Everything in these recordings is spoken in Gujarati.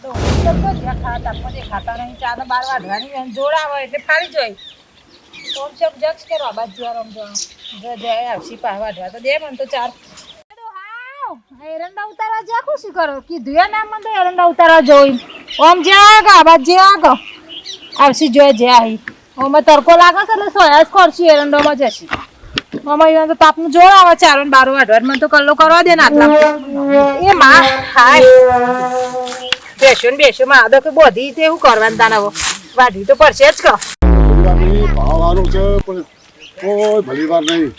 ખાતા નહીં 4 12 વાઢવાની જોડાવે એટલે ફાડી જાય ઓમ સબ જક્ષ કરો બાદ જોર ઓમ જો જાય આવશી પા વાઢવા તો દે મન તો 4 એરંડા ઉતારવા જા ખુશી કરો કીધું એ ના મન તો એરંડા ઉતારવા જોઈ ઓમ જાગ આબાદ જાગ આવશી જોય જાય ઓમ તરકો લાગે કે સોયાસ ખોરશી એરંડામાં જશી મમ્મી તો તાપનું જોર આવે 4 ને 12 વાઢવા મને તો કલ્લો કરવા દે ને આટલા એ માં હાય બેસો માં આદો કે બોધી તે હું કરવાનું તાના વાઢી તો પડશે જ ક ભાવવાનું છે પણ કોઈ ભલી વાર નહીં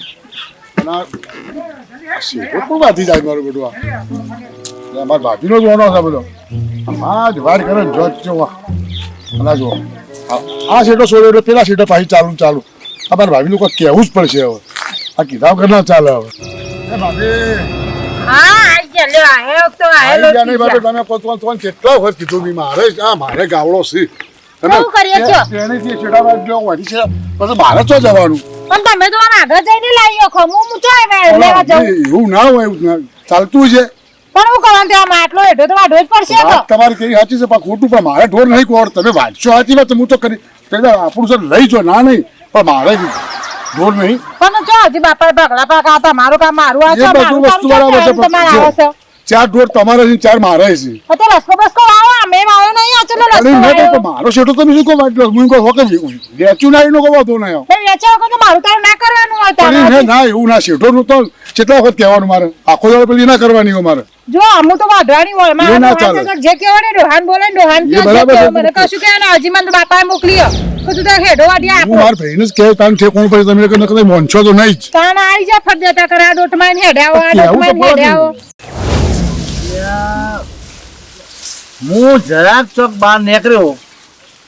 શેઠો વાંધી જાય મારું બધું અમારા ભાભીનો જ ઓનો છે બધો હા જ વાર કરે જો અને જો આ શેઠો છોડ્યો એટલે પેલા શેઠો પાછી ચાલુ અમારા ભાભીનું કોઈ કહેવું જ પડશે હવે આ કીધા વગર ના ચાલે હવે ભાભી કેટલા વખત કીધું મારે ગાવડો છે મારે ચો જવાનું એવું ના હોય ચાલતું છે તમારે કેવી સાચી છે પણ ખોટું પણ મારે ઢોર નહીં કોર તમે વાંચશો સાચી વાત હું તો કરી આપણું સર લઈ જો ના નહીં પણ મારે ઢોર નહીં ચાર ઢોર તમારે છે 4 મારે છે મારો શેઠો તમે શું કહો હું કહો વેચ્યું ના એનો કહો તો ના એવું ના શેઠો નું તો કેટલા વખત કહેવાનું મારે આખો દાડો પેલી ના કરવાની હોય મારે જો અમુ તો વાઢવાની હોય મારે જે કહેવાય ડોહાન બોલે ડોહાન મને કશું કે ના હજી મને બાપાએ મોકલ્યો તો તું તો હેડો વાડી આપ હું માર ભાઈને જ કહે તાન ઠેકોણ પર તમે કને મોનછો તો નહીં જ તાન આવી જા ફટ દેતા કરે આ ડોટમાં હેડાવો આ ડોટમાં હેડાવો હું જરાક ચોક બહાર નીકળ્યો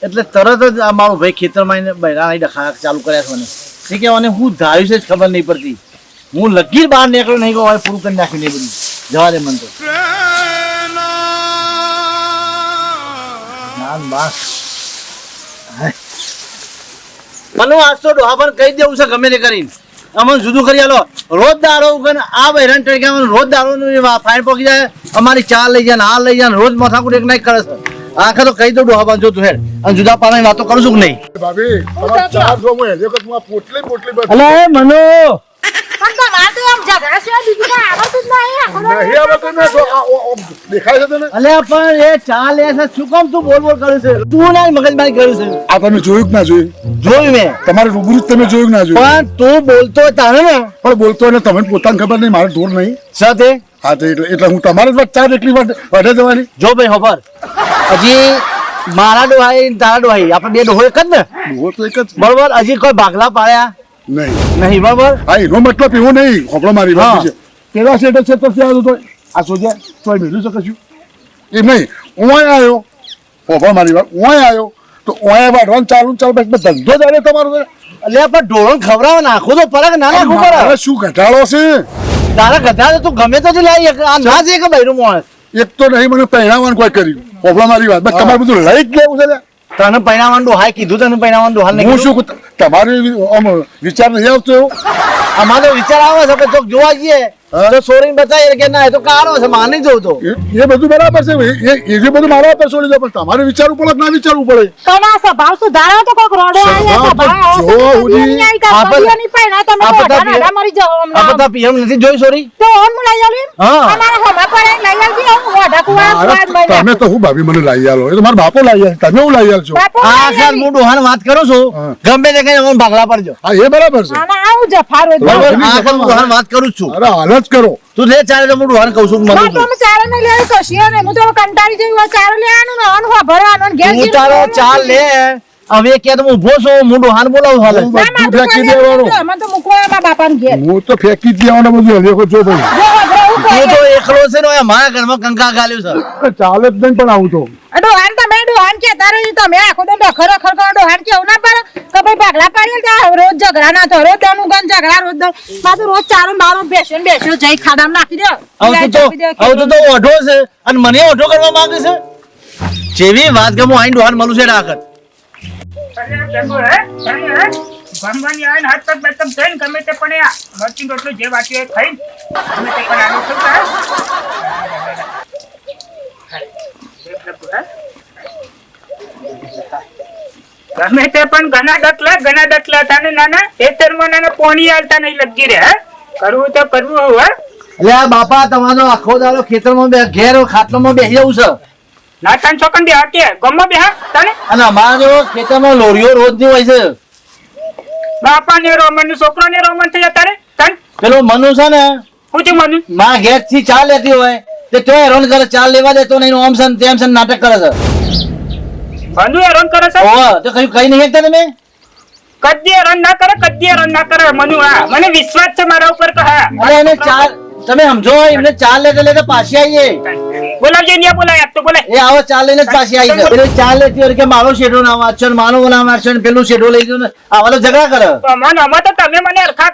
એટલે તરત જ આ મારો ભાઈ ખેતરમાં બૈરા ડખા ચાલુ કર્યા છે મને એ કે મને હું ધાર્યું છે ખબર નહીં પડતી હું લગી બહાર નીકળ્યો નહીં કહું હવે પૂરું કરી નાખ્યું નહીં બધું જવા દે મને તો મને આજ તો ડોહા પણ કહી દેવું છે ગમે તે કરીને અમને જુદું કરી આલો રોજ દાડો આ બહેરાન ટળક્યા રોજ દાડો ફાઈન પોકી જાય અમારી ચા લઈ જાય આ લઈ જાય રોજ માથાકૂટ એક નાઈ કરે છે આખા તો કહી દઉં ડોહા જો તું હેડ અને જુદા પાડવાની વાતો કરું છું કે નહીં ભાભી તમાર ચાર જો હું હેજે કે તું પોટલી અલે મનો દેખાય છે પણ એ ચા લે છે શું કામ તું બોલ કરે છે તું ના મગજમારી કર્યું છે આ તમે જોયું કે ના જોયું મેં તમારે રૂબરૂ તમે જોયું કે ના જોયું પણ તું બોલતો તારે ને પણ બોલતો ને તમને પોતાને ખબર નહીં મારે ઢોર નહીં સાથે હા તો એટલે હું તમારે જ ચાર એટલી વાઢે જવાની જો ભાઈ ખબર હજી મારા ડોહાઈ તારા ડોહાઈ આપણે બે ડોહો એક જ ને ડોહો તો એક જ બરોબર હજી કોઈ ભાગલા પાડ્યા નહીં બરોબર હા એનો મતલબ એવો નહીં ખોપડો મારી વાત છે પેલા સેટ છે તો ત્યાં તો આ સોજ્યા તો મેળવી શકે છું એમ નહીં ઓય આવ્યો ખોપડો મારી વાત ઓય આવ્યો તો ઓય વાઢવાનું ચાલુ બસ ધંધો ચાલે તમારો એટલે પણ ઢોરણ ખવડાવે નાખો તો પરક ના નાખવું પડે શું ઘટાડો છે તારા ગધા તું ગમે તો લાવી આ ના છે કે બૈરું માણસ એક તો નહીં મને પહેરાવાનું કોઈ કર્યું ખોપડો મારી વાત બસ તમારે બધું લઈ જ લેવું છે તને પહેરાવાનું ડોહાય કીધું તને પહેરાવાનું ડોહાલ નહીં હું શું તમારે વિચાર નહીં આવતો એવો અમારો વિચાર આવે છે કે ચોક જોવા જઈએ તો સોરી બતાવીએ કે ના એ તો કારો છે માની જવું તો એ બધું બરાબર છે એ બધું મારા પર છોડી દો પણ તમારે વિચારવું પડે ના વિચારવું પડે તમારા સ્વભાવ સુધારો તો કોક રોડો બધા પીએમ નથી જોઈ સોરી તો ઓમ લઈ આલી અમારા હોમા પર લઈ આલજી હું મોઢા કુવા તમે તો હું ભાભી મને લઈ આલો એ તો મારા બાપો લઈ આલ તમે હું લઈ આલ છો આ સાલ હું ડોહાન વાત કરું છું ગમે તે કઈ અમને ભાગલા પડજો હા એ બરાબર છે આના આવું જફારો આ સાલ ડોહાન વાત કરું છું અરે હાલ જ કરો તું લે ચાલે તો હું ડોહાન કહું છું મને તો અમે ચારે નહીં લેવું કશી ને હું તો કંટાળી જઈ ચારે લેવાનું ને અન ભરવાનું ઘેર તું તારો ચાલ લે હવે કે હું ઉભો છું હું ડોહાન બોલાવું હાલે બધું ફેંકી દેવાનું મને તો મૂકવા બાપાને ઘેર હું તો ફેંકી જ દેવાનું બધું દેખો જો ભાઈ તું તો એકલો છે ને મારા ઘરમાં કંકા ગાલ્યું છે ચાલે જ નહીં પણ આવું તો ડોહાન તમે ડોહાન કેતા રહી તમે આખો તો ડખર અખર કરો ડોહાન કેવું ના પડે કે ભાઈ ભાગલા પાડી રોજ ઝઘડા ના થયો રોજ દનું ગન ઝઘડા રોજ પાછું રોજ ચારો બારો બેસ્યો જઈ ખાડામાં નાખી દો આવું તો ઓઢો છે અને મને ઓઢો કરવા માંગે છે જેવી વાત કે હું આઈ ડોહાન મળું છે રાખત ભણવાની આવે ને હાથ પગ બેતમ થઈને ગમે તે પણ આ મરચી રોટલો જે વાટ્યો એ ખાઈને ગમે તે પણ આનો મતલબ હે? ગમે તે પણ ઘણા ડકલા તાને નાના ખેતરમાં નાના પોણી આલતા નહીં લગી રે હે? કરવું તો કરવું હે? એટલે આ બાપા તમારો આખો દાડો ખેતરમાં ઘેર ખાટલામાં બેસી જવું છે નાતાન છોકન બે હકે ગમમાં બે તને અને અમારા જો ખેતરમાં લોરીઓ રોજની હોય છે બાપા ને રોમન છોકરો ને રોમન થઈ જતા રે તન પેલો મનુ છે ને હું છે મનુ માં ઘેર થી ચા લેતી હોય તે તો હેરાન કરે ચા લેવા દેતો નહીં ઓમ સન તેમ સન નાટક કરે છે બંધુ હેરાન કરે છે ઓહ તો કઈ નહીં શકતા તમે કદી હેરાન ના કરે મનુ હા મને વિશ્વાસ છે મારા ઉપર કે હા અરે એને ચા તમે સમજો એમને ચા લેતા પાછી આવીએ બોલાવજે ને બોલાય તો બોલે એ આવો ચા લઈને જ પાછી આવી છે પેલી ચા લેતી હોય કે મારો શેઠો ના વાંચો ને મારો ના વાંચો ને પેલું શેઠો લઈ ગયો ને આવા તો ઝઘડા કરે મન અમે તો તમે મને અરખા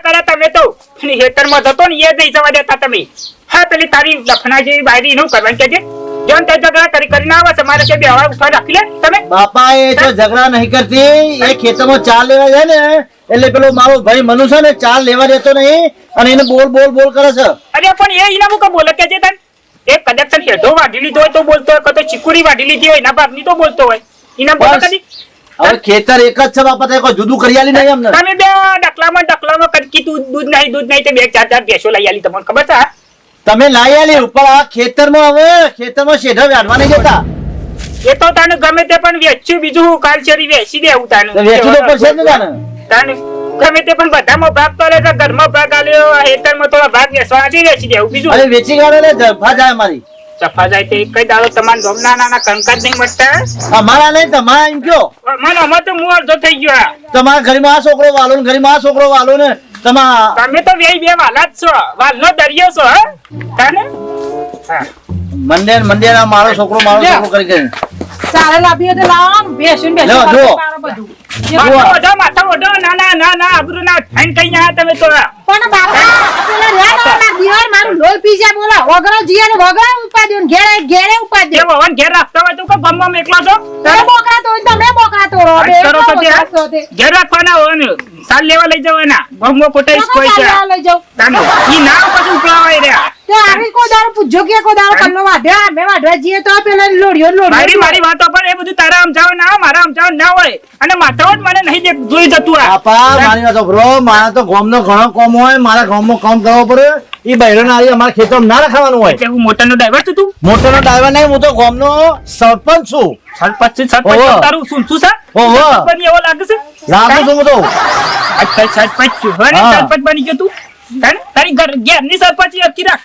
કર્યા તમે તો હેતરમાં જતો ને એ નહીં જવા દેતા તમે હા પેલી તારી દફના જેવી બાયરી નું કરવાનું કે છે જોન તે ઝઘડા કરીને આવે છે મારે કે બે હવા ઉઠા રાખી લે તમે બાપા એ તો ઝઘડા નહીં કરતી એ ખેતરમાં ચા લેવા જાય ને એટલે પેલો મારો ભાઈ મનુ છે ને ચા લેવા દેતો નહીં અને એને બોલ કરે છે અરે પણ એ એના મુકા બોલે કે છે તન એ કદાચ હેઠો વાઢી લીધો હોય તો બોલતો હોય કદાચ ચીકુરી વાઢી લીધી હોય એના બાપની તો બોલતો હોય એના બોલે કદી હવે ખેતર એક જ છે બાપા કોઈ જુદું કરી આલી નહીં અમને તમે બે ડકલામાં કદકી દૂધ નહીં તે બે ચાર ભેંસો લઈ આલી તમને ખબર છે તમે લાઈ આલી ઉપર આ ખેતરમાં શેઢા વાઢવા નહીં જતા એ તો તને ગમે તે પણ વેચ્યું બીજું કાલ શેરી વેચી દેવું તને વેચી તો પડશે ને તને ગમે તે પણ બધામાં ભાગ તો લે છે ઘરમાં ભાગ આલ્યો હેતરમાં થોડા ભાગ વેચવાથી વેચી દેવું બીજું અરે વેચી કાઢે ને જફા જાય મારી સફા જાય તે કઈ દાડો તમારા ગમના નાના કંકાજ નહીં મળતા અમારા નહીં તમારા એમ કયો મને અમાર તો મું અડધો થઈ ગયો તમારા ઘરમાં આ છોકરો વાલો ને ઘરમાં આ છોકરો વાલો ને તમે તો બે વાલા જ છો વાલનો દરિયો છો તને હા મંડે મારો છોકરો કરી કરી ચાલે લાવીએ તો લાવો બેસીને બધું માથા ઓઢો ના આબરૂ ના થઈને કઈ ના તમે તો પણ બાપા પેલા રેડ ના દિવાળ મારું લોહી પી જાય બોલા વગરો જીયાને વગરો ઉપાડ્યો ને ઘેરે જે ઉપાડ્યો ભવન ઘેર રાખતા હોય તો કે ગમમાં એકલો છો તમે બોકરા તો તમે બોકરા તો રો બે કરો છો તે ઘેર રાખવાના હોય ને સાલ લેવા લઈ જવાના ગમમાં કોટાઈસ કોઈ છે લઈ જાવ તાનો ઈ ના પછી ઉપલાવાય રહ્યા તે આવી કો દારો પૂછજો કે કો દારો કલ્લો વાઢ્યા મે વાઢવા જીએ તો પેલા લોડિયો મારી વાતો પર એ બધું તારા સમજાવ ના મારા સમજાવ ના હોય અને માથાવટ મને નહીં જોઈ જતું આ આપા મારી વાત બ્રો મારા તો ગામનો ઘણો કામ હોય મારા ગામમાં કામ કરવો પડે ઈ બૈરો નારી અમારા ખેતરમાં ના રાખવાનું હોય કે હું મોટરનો ડ્રાઈવર છું તું મોટરનો ડ્રાઈવર નહીં હું તો ગામનો સરપંચ છું સરપંચ તારું શું છે ઓહો બની એવો લાગે છે લાગુ છું હું તો સરપંચ છું હવે સરપંચ બની ગયો તું તારી ઘરની સરપંચ અટકી રાખ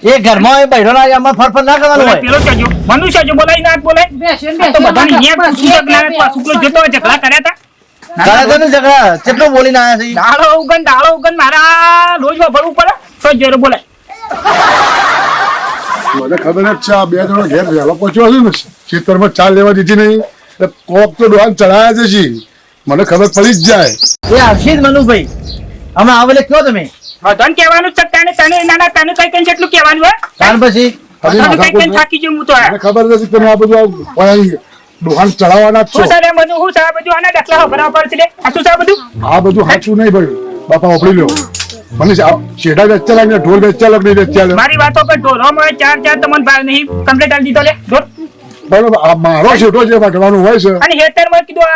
એ ઘરમાં એ બૈરો નારી અમાર ફરફર ના કરવાનું હોય પેલો કેજો મનુષ્ય જો બોલાઈ ના બોલાય બેસીને તો બધાને ન્યાય પૂછ્યું કે ના શુક્ર જતો હોય ઝઘડા કર્યા હતા કરે તો ને ઝઘડા કેટલો બોલીને આયા છે દાળો ઉગન મારા રોજ ભરવું પડે તો જોર બોલાય મને ખબર જ છે આ બે જણો ઘેર વહેલો પહોંચ્યો હશે ને ખેતરમાં ચા લેવા દીધી નહીં એટલે કોક તો ડોહાન ચડાયા જ છે મને ખબર પડી જ જાય એ આવશે જ મનુભાઈ અમે આવેલે કયો તમે બધાને કહેવાનું છે તને નાના તને કઈ કેટલું કહેવાનું હોય ત્યાર પછી તને કઈ થાકી ગયો હું તો મને ખબર નથી તમે આ બધું ડોહાન ચડાવવાના જ છો હું સર એમ બધું હું સર બધું આના દાખલા ભરાવા પડશે આ શું સર બધું આ બધું સાચું નહીં ભાઈ બાપા વાપરી લ્યો મને શેઢા વેચવા લાગે ઢોલ વેચવા લાગે નહીં વેચવા લાગે મારી વાતો પર ઢોરોમાં ચાર તમને ભાવ નહીં કમ્પ્લીટ આલી દીધો લે ઢોર બરોબર આ મારો શેઢો જે વાટવાનું હોય છે અને હેતરમાં કીધું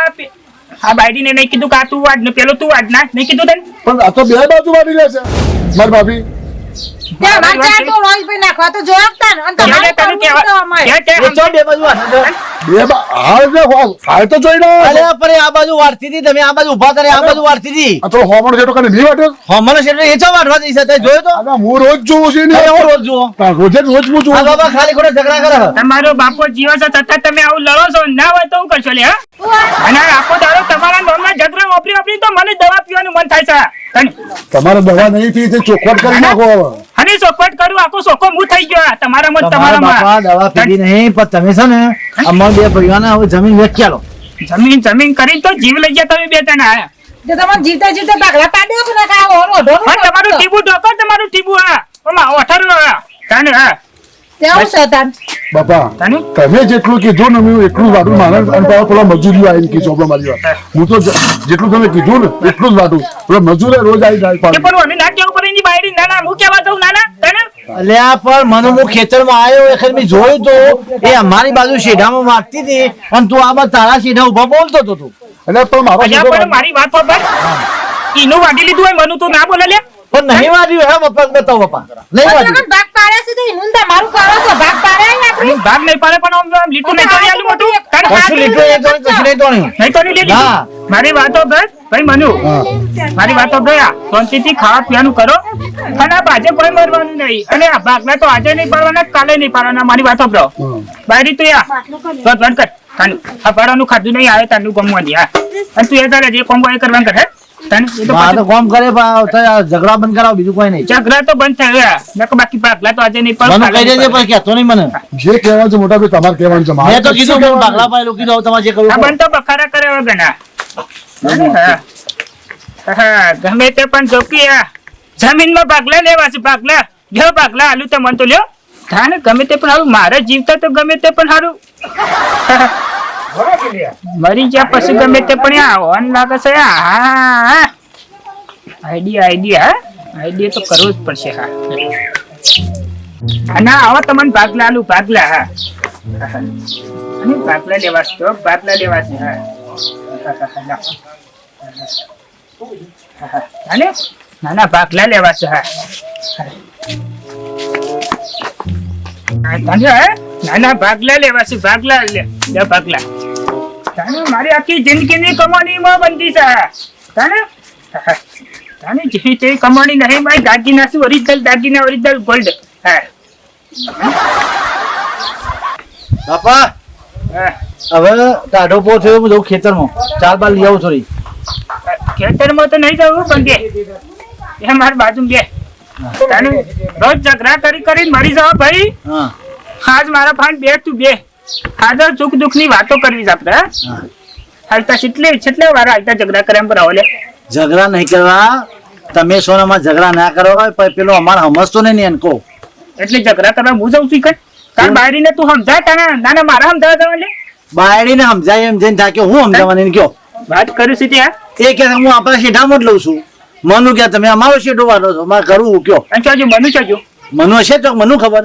આ બાયડીને નહીં કીધું કે આ તું વાડ ને પેલો તું વાડ ના નહીં કીધું તને પણ આ તો બે બાજુ વાળી લે છે મારી ભાભી તે વાચા તો રોજ પે નાખવા તો જોયા ને અને તમારે તને વેચો બે બાજુ હાલ તો જોઈ લો અરે પર આ બાજુ વાળતી હતી તમે આ બાજુ ઊભા કરે આ બાજુ વાળતી હતી આ તો હોમણ જેટલો કને નહીં વાટે હમણાં શેઠ એ ચા વાળવા દઈ છે જોયો તો આ હું રોજ જોઉં છું ને હું રોજ જુઓ રોજ હું જોઉં આ બાબા ખાલી ખોટા ઝઘડા કરે તમારો બાપો જીવે છે છતાં તમે આવું લડો છો ના હોય તો હું કરશો લે અને આખો દાડો તમારા નામના ઝઘડા વાપરી તો મને દવા પીવાનું મન થાય છે તમારે દવા નહીં થઈ તે ચોખવટ કરી નાખો અને ચોખવટ કરું આખો સોખો હું થઈ ગયો તમારામાં તમારા બાપા દવા પીધી નહીં પણ તમે છે ને અમાર બે પરિવારને હવે જમીન વેચ્યા લો જમીન કરી તો જીવ લઈ ગયા તમે બે જણા આયા જે તમે જીવતા ભાગલા પાડ્યો કે ના કાવો ઓઢો તમારું ટીબુ ડોકર તમારું ટીબુ હા ઓમાં 18 તને હા તેવું સતાન બાપા તને તમે જેટલું કીધું ને હું એટલું જ વાટું મારા અને પેલા મજૂરી આવીને કીધું આપણે મારી વાત હું તો જેટલું તમે કીધું ને એટલું જ વાટું પેલા મજૂરે રોજ આવી જાય કે પણ અમે ના કેવું પડે ની બાયડી નાના હું કેવા જાઉં નાના ને અલ્યા પણ મને હું ખેતરમાં આવ્યો એ વખત મેં જોયું તો એ અમારી બાજુ શેઢામાં માગતી હતી અને તું આમાં તારા શેઢા ઉભા બોલતો હતો તું. એટલે પણ મારો અલ્યા શેઠો પણ મારી વાત પર ઈનું વાડી લીધું હોય મનુ તું ના બોલે લે પણ નહીં વાગ્યું હે પપ્પા બતાવો પપ્પા નહીં વાગ્યું. પણ ભાગ પાડ્યા છે તો એનું તમારું કરો છો ભાગ પાડ્યા ને આપણે ભાગ નહીં પાડે પણ આમ લીટું નહીં તોડી આલું મોટું કશું લીધું એ તો કશું નહીં તોડ્યું. નહીં તોડી લીધી ના. મારી વાતો કર ભાઈ મનુ મારી વાતો ગયા શાંતિથી ખાવા પીવાનું કરો અને આ બાજે કોઈ મરવાનું નહીં અને આ ભાગના તો આજે નહીં પાડવાના કાલે નહીં પાડવાના મારી વાતો બ્રો બારી તું યા તો બંધ કર તાનું આ પાડવાનું ખાધું નહીં આવે તાનું ગમવા દે હા અને તું એ તારે જે કોમ હોય એ કરવાનું કર હે તાનું એ તો આ તો પાછું કોમ કરે પણ તો આ ઝઘડા બંધ કરાવો બીજું કોઈ નહીં. ઝઘડા તો બંધ થઈ ગયા મેં કહ્યું બાકી ભાગલા તો આજે નહીં મને પાડે કહી દેજે પણ કહેતો નહીં મને. જે કહેવાનું છે મોટા ભાઈ તમારે કહેવાનું છે મારે મેં તો કીધું કે ભાગલા પાડેલું કીધું હવે તમારે જે કરવું આ કરો. બંધ તો બખારા કરે હવે ગણા હા ગમે તે પણ જોકી જમીનમાં ભાગલા લેવા છે ભાગલા લ્યો ભાગલા આલુ તો મન તો લ્યો હા ને ગમે તે પણ હારું મારે જીવતા તો ગમે તે પણ હારું મરી ગયા પછી ગમે તે પણ આવવાનું લાગે છે હા આઈડિયા તો કરવો જ પડશે હા ના આવો તમને ભાગલા આલુ ભાગલા હા અને ભાગલા લેવા છે તો ભાગલા લેવા છે હા અને નાના ભાગલા લેવા છે હા નાના ભાગલા લેવા છે ભાગલા લે ભાગલા મારી આખી જિંદગીની કમાણીમાં બંધી છે તાને જેવી તેવી કમાણી નહીં મારી દાગીના શું ઓરિજિનલ દાગીના ઓરિજિનલ ગોલ્ડ હા બાપા હા હવે ટાઢો પો થયો હું જઉં ખેતરમાં ચાર બાર લઈ આવું થોડી. ખેતરમાં તો નહીં જવું પણ બે એ મારી બાજુ બે તાનું રોજ ઝઘડા કરીને મરી જાવ ભાઈ હા આજ મારા ફાન બે તું બે આજે સુખ દુઃખ ની વાતો કરવી છે આપડે હા. હાલતા છેટલે વાર હાલતા ઝઘડા કરે એમ પર આવો લે ઝઘડા નહીં કરવા તમે સોનામાં ઝઘડા ના કરો પણ પેલો અમારે સમજતો નહીં ને એને કહો. એટલે ઝઘડા કરવા હું જઉં છું તાર બાયરીને તું સમજાય તાના નાના મારા સમજાવવા જવા લે બાયડીને સમજાય એમ જઈને થાક્યો હું સમજાવવાની એને કયો. વાત કરું છું ત્યાં એ કે હું આપણા શેઠામાં જ લઉં છું. મનુ કે તમે અમારો શેઠો વાળો છો મારે કરવું કયો. અને ચાજો મનુ ચાજો મનુ હશે તો મનુ ખબર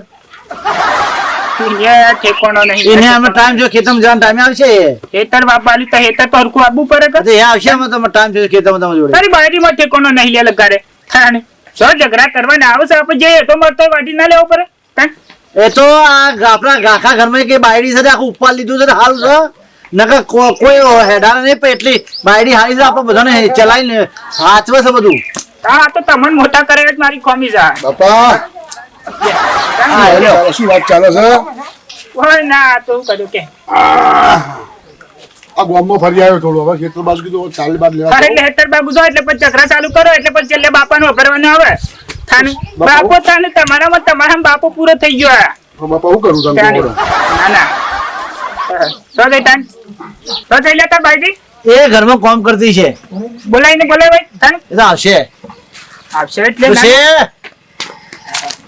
એ ઠેકોણો નહીં એને અમે ટાઈમ જો ખેતરમાં જવાનો ટાઈમ આવશે હેતર બાપાલી તો હેતર તો હરખું આપવું પડે કે એ આવશે અમે તમે ટાઈમ જો ખેતરમાં તમે જોડે તારી બાયરીમાં ઠેકોણો નહીં લે લગાડે થાને સો ઝઘડા કરવાના આવશે આપણે જે હેઠો મળતો વાટી ના લેવો પડે તાન એ તો આ આપણા ગાખા ઘરમાં કે બાયડી સાથે આખું ઉપવાસ લીધું છે હાલ છે નકર કોઈ હેડાને નહીં પણ એટલી બાયડી હારી છે આપણે બધાને ચલાવીને હાચવે છે બધું. હા તો તમને મોટા કરે જ મારી ખોમી છે બાપા હા, હેલો. શું વાત ચાલે છે ઓય ના તો હું કર્યું કે આ ગામમાં ફરી આવ્યો થોડું હવે ખેતર બાજુ કીધું ચાલ બાદ લેવા અરે એટલે હેતર બાબુ જો એટલે પછી ઝઘડા ચાલુ કરો એટલે પછી છેલ્લે બાપાનો ભરવાનો આવે થાને બાપો તાને તમારામાં બાપો પૂરો થઈ ગયો આ. તો બાપા હું કરું તમે તાને. કહો. ના ના તો જઈ તાન તો જઈ લે તાર બાઈજી એ ઘરમાં કામ કરતી છે બોલાય ભાઈ તાન એ તો આવશે આવશે એટલે તો છે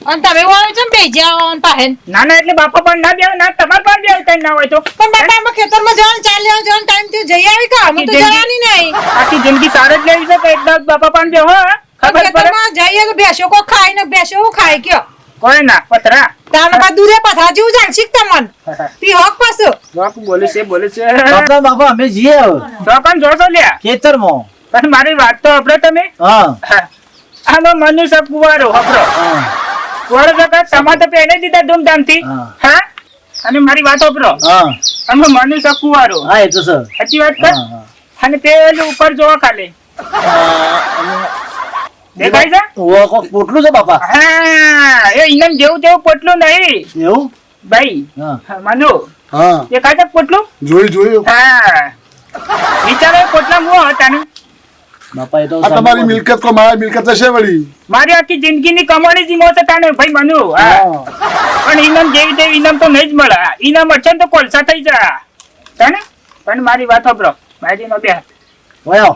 અને તમે વાળો છો ને ભેજ્યા ઓન પાહેન ના ના એટલે બાપા પણ ના દેવા ના તમાર પર બે આવતા ના હોય તો પણ બાપા અમે ખેતરમાં જવાનું ચાલ્યા જવાનું ટાઈમ થયો જઈ આવી કા અમે તો જવાની નહીં આખી જિંદગી સાર જ લેવી છે કે એકદમ બાપા પણ બે હો ખબર પડે ખેતરમાં જઈએ તો બેસો કો ખાય ને બેસો હું ખાય કયો કોઈ ના પતરા તાનો બા દૂરે પથરા જેવું જાણ શીખતા મન પી હોક પાછો બાપુ બોલે છે બાપા બાપા અમે જઈએ હવે તો પણ જોશો લ્યા ખેતરમાં. પણ મારી વાત તો આપણે તમે હા આમાં મનુષ્ય કુવારો હપરો હા કુવારો તો કાંઈ ટમાટર પહેરી દીધા ધૂમધામથી હા. હા અને મારી વાત હપરો હા આમાં મનુષ્ય કુવારો હા એ તો સર સાચી વાત કર હા, હા. અને પેલું ઉપર જોવા ખાલી દેખાય છે પોટલું છે બાપા હા એ ઇનામ જેવું તેવું પોટલું નહીં એવું ભાઈ હા મનુ હા દેખાય છે પોટલું જોયું હા વિચારો એ પોટલા મુઓ હતા ને બાપા એ તો આ તમારી મિલકત કો મારી મિલકત હશે વળી મારી આખી જિંદગીની કમાણી જી મોત હતા ને ભાઈ મનુ હા પણ ઇનામ જેવી તેવી ઇનામ તો નહીં જ મળે ઇનામ હશે ને તો કોલસા થઈ જા તને પણ મારી વાત સાંભળો મારી નો બે વયો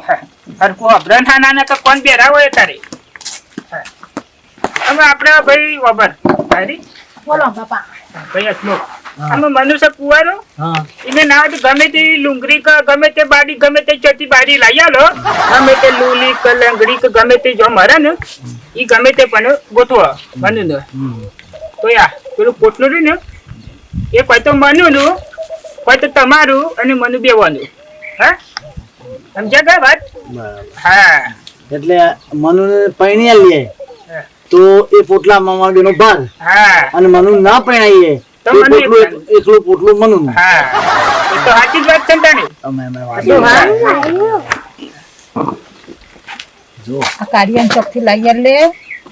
હરકું અભરણ હા નાના તો કોણ બેરા હોય તારે હવે આપણે ભાઈ વબર તારી બોલો બાપા ભાઈ અસલો હા. આમાં મનુષ્ય કુવારો હા એને ના હોય તો ગમે તે લુંગરી કે ગમે તે બાડી ગમે તે ચતી બાડી લઈ આલો ગમે તે લુલી કે લંગડી કે ગમે તે જો મરે ને ઈ ગમે તે પણ ગોઠવો મનુ ને તો યા પેલું પોટલું રહ્યું ને એ કોઈ તો મનુ નું કોઈ તો તમારું અને મનુ બેવાનું હા સમજ્યા કે વાત બરાબર હા એટલે મનુ પૈણી લે તો એ પોટલા મામા બેનો ભાગ હા અને મનુ ના પૈણાઈએ તો તો મનુ પોટલું એકલું પોટલું મનુ હા એ તો સાચી જ વાત છે ને તાણી. અમે વાત જો હા આ કાઢિયાન ચોકથી લાવી લે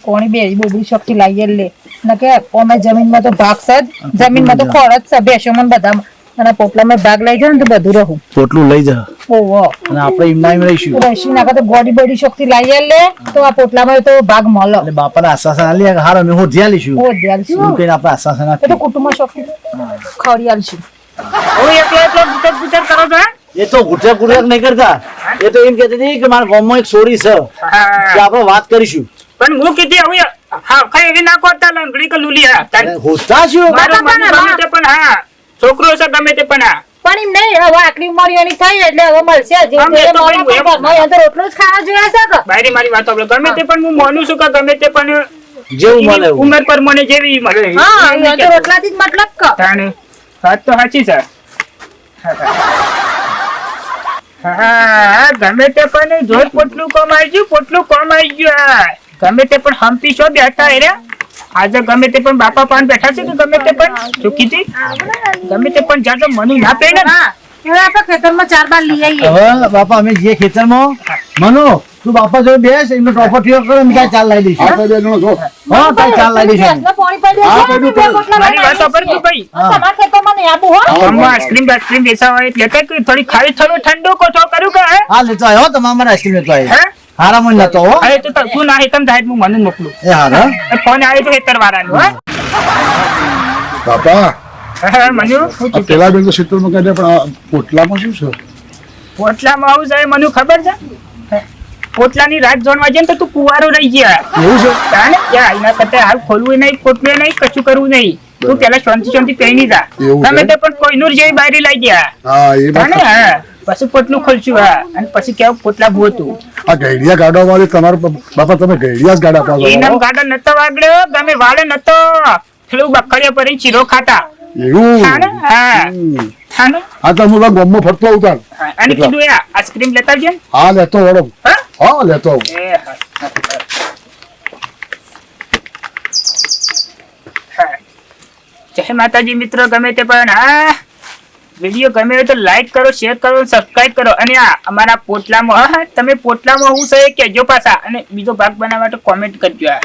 કોણી બે બોબડી ચોકથી લાવી લે ન કે અમે જમીનમાં તો ભાગ છે જ જમીનમાં તો ખોળ જ છે બેસોમાં બધા અને પોટલામાં ભાગ લઈ જાય ને તો બધું રહું પોટલું લઈ જા ઓહો અને આપણે એમના એમ રહીશું રસી નાખે તો બોડી બોડી ચોકથી લાવી લે તો આ પોટલામાં તો ભાગ મળે એટલે બાપાના આશાસન આલી હાર અમે હોધ્યા લઈશું ઓ ધ્યાન એમ કહીને આપણે આશાસન એ તો આપી કુટુંબ ચોકથી ખરી આલશું હવે એકલો એકલો ગુચર ગુચર કરો છો હે? એ તો ગુજરાત ગુજરાત નહીં કરતા એ તો એમ કહેતી હતી કે મારા ગામમાં એક સોરી છે કે હા આપણે વાત કરીશું પણ હું કીધી હવે હા કઈ એવી ના કરતા લંગડી કે લુલી હા તારી. હોતા છું મારો બાપા મનુ ગમે તે પણ હા છોકરો છે ગમે તે પણ હા પણ એમ નહીં હવે આટલી ઉંમર એની થઈ એટલે હવે મળશે જે આમ એ તો મળે ભાઈ પણ ઘરમાં એ તો રોટલો જ ખાવા જોયા છે કે બાયરી મારી વાત આપણે ગમે તે પણ હું માનું છું કે ગમે તે પણ જેવું એની મળે એવું. ઉંમર પર મને જેવી મળે હા એવી એ તો કહેતો. રોટલાથી જ મતલબ કે તાણે. વાત તો સાચી છે હા ગમે તે પણ જોઈ પોટલું કમાઈ ગયું પોટલું કમાઈ ગયું ગમે તે પણ હમ્પી છો બેઠા એ રે આજે ગમે તે પણ બાપા પાન બેઠા છે કે ગમે તે પણ ચૂકી હતી ગમે તે પણ જાજો મનુ ના પેને ને. હા હવે આપણે ખેતરમાં ચાર બાર લઈ આવીએ હવે બાપા અમે જે ખેતરમાં મનો તું બાપા જોડે બેસ એમને ટોપર ઠીક કરો એમ ક્યાં ચાલ લાવી દઈશું આપણે બે જણો જો હા તો ચાલ લાવી દઈશું ગેસમાં પાણી પડી હા, જાય પડ્યું, બે પડ્યું. પોટલા મારી લઈને વાત સાંભળ તું ભાઈ આવીએ. તમારા ખેતરમાં નહીં આબુ હો ગામમાં આઈસ્ક્રીમ બેસવા હોય એટલે કઈ થોડી ખાલી થોડું ઠંડુ કોઠો કરું કે હે? હા લેતો આવ્યો તમારા આઈસ્ક્રીમ લેતો આવ્યો હે હારા મને લેતો હો અરે તું તું ના હેતમ જાય હું મને મોકલું એ હારા ફોન આવ્યો તો હેતર વાળાનું હે બાપા હા, મનુ હું આ પેલા બેન તો ક્ષેત્રમાં કહે છે પણ આ પોટલામાં શું છે પોટલામાં આવું જાય મને ખબર છે પોટલાની રાત જોણવા જાય ને તો તું કુવારો રહી ગયા એવું છે તાને ક્યાં એના કરતા હાલ ખોલવું નહીં ખોટલું નહીં કશું કરવું નહીં તું પેલા શાંતિ પહેરી જા એવું છે? તમે તે પણ કોઈનું જેવી બારી લઈ ગયા હા એ વાત તાને હા પછી પોટલું ખોલશું હા અને પછી કેવું પોટલા ભૂતું આ ગઈડિયા ગાડા વાળી તમારા બાપા તમે ગઈડિયા જ ગાડા એનામ પાડો ગાડો નતો વાગડ્યો ગમે વાળે નતો પેલું બકડીયા પર ચીરો ખાતા એવું તાને હા હમ. તાને આ તો હું ગામમાં ફરતો ઉતાર હા, અને કીધું એ આઈસ્ક્રીમ લેતા આવજે ને. હા લેતો વડો હા હા લેતો આવું. એ હા, હા. જય માતાજી મિત્રો ગમે તે પણ હા વિડીયો ગમે હોય તો લાઈક કરો શેર કરો સબસ્ક્રાઇબ કરો અને આ અમારા પોટલામાં હા તમે પોટલામાં હું છે એ કહેજો પાછા અને બીજો ભાગ બનાવવા માટે કોમેન્ટ કરજો આ